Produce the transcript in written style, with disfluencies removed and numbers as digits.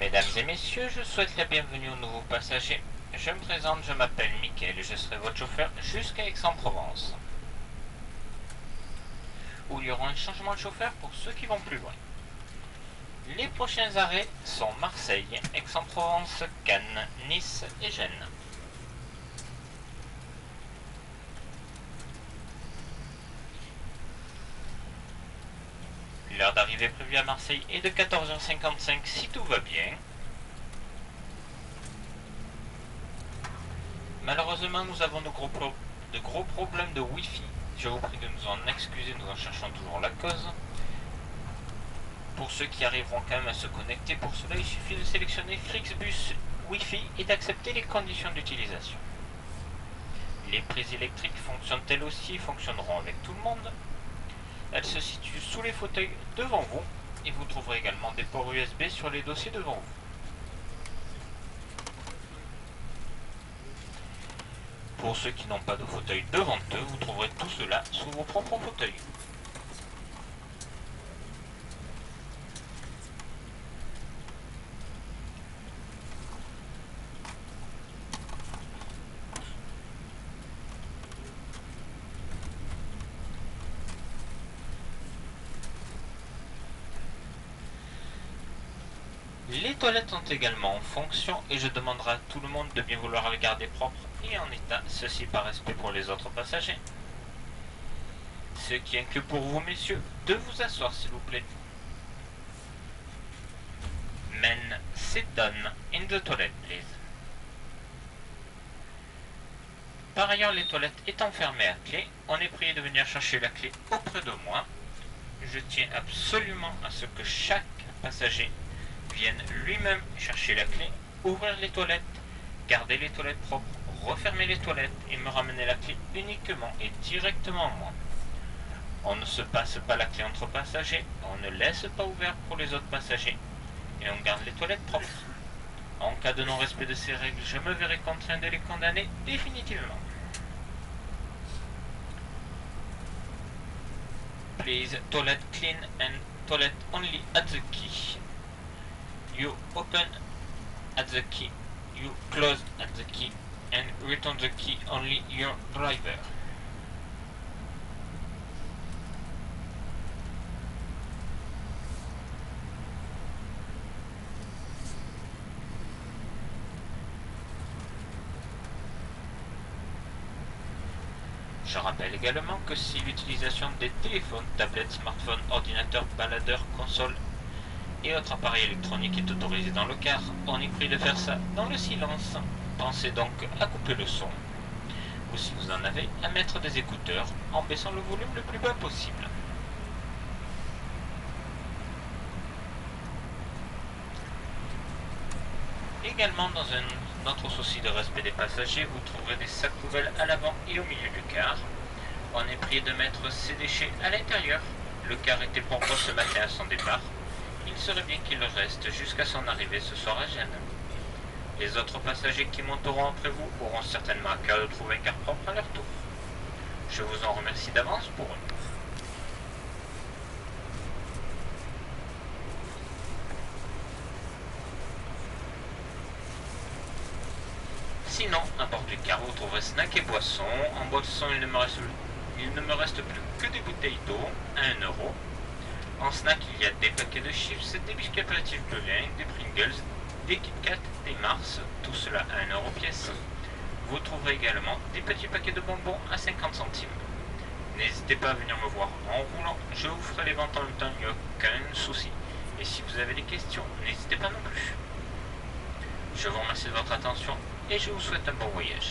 Mesdames et messieurs, je souhaite la bienvenue aux nouveaux passagers. Je me présente, je m'appelle Mickaël et je serai votre chauffeur jusqu'à Aix-en-Provence, où il y aura un changement de chauffeur pour ceux qui vont plus loin. Les prochains arrêts sont Marseille, Aix-en-Provence, Cannes, Nice et Gênes. L'heure d'arrivée prévue à Marseille est de 14h55 si tout va bien. Malheureusement, nous avons de gros problèmes de Wi-Fi. Je vous prie de nous en excuser, nous en cherchons toujours la cause. Pour ceux qui arriveront quand même à se connecter, pour cela il suffit de sélectionner Flixbus Wi-Fi et d'accepter les conditions d'utilisation. Les prises électriques fonctionnent elles aussi, fonctionneront avec tout le monde. Elles se situent sous les fauteuils devant vous et vous trouverez également des ports USB sur les dossiers devant vous. Pour ceux qui n'ont pas de fauteuil devant eux, vous trouverez tout cela sous vos propres fauteuils. Les toilettes sont également en fonction et je demanderai à tout le monde de bien vouloir les garder propres et en état, ceci par respect pour les autres passagers. Ce qui inclut pour vous, messieurs, de vous asseoir s'il vous plaît. Men, sit down in the toilet, please. Par ailleurs, les toilettes étant fermées à clé, on est prié de venir chercher la clé auprès de moi. Je tiens absolument à ce que chaque passager vienne lui-même chercher la clé, ouvrir les toilettes, garder les toilettes propres, refermer les toilettes et me ramener la clé uniquement et directement à moi. On ne se passe pas la clé entre passagers, on ne laisse pas ouvert pour les autres passagers et on garde les toilettes propres. En cas de non-respect de ces règles, je me verrai contraint de les condamner définitivement. Please, toilet clean and toilet only at the key. You open at the key, you close at the key, and return the key only your driver. Je rappelle également que si l'utilisation des téléphones, tablettes, smartphones, ordinateurs, baladeurs, consoles et autres appareils électroniques est autorisé dans le car, on est pris de faire ça dans le silence. Pensez donc à couper le son, ou si vous en avez, à mettre des écouteurs en baissant le volume le plus bas possible. Également, dans un autre souci de respect des passagers, vous trouverez des sacs poubelles à l'avant et au milieu du car. On est prié de mettre ses déchets à l'intérieur. Le car était pourpre ce matin à son départ. Il serait bien qu'il reste jusqu'à son arrivée ce soir à Gênes. Les autres passagers qui monteront après vous auront certainement à cœur de trouver un car propre à leur tour. Je vous en remercie d'avance pour eux. Sinon, à bord du car, vous trouverez snacks et boissons. En boisson, il ne me reste plus que des bouteilles d'eau à 1 euro. En snack, il y a des paquets de chips, des biscuits apéritifs Belin, des Pringles, des Kit Kat, des Mars, tout cela à 1 euro pièce. Vous trouverez également des petits paquets de bonbons à 50 centimes. N'hésitez pas à venir me voir en roulant, je vous ferai les ventes en même temps, il n'y a aucun souci. Et si vous avez des questions, n'hésitez pas non plus. Je vous remercie de votre attention et je vous souhaite un bon voyage.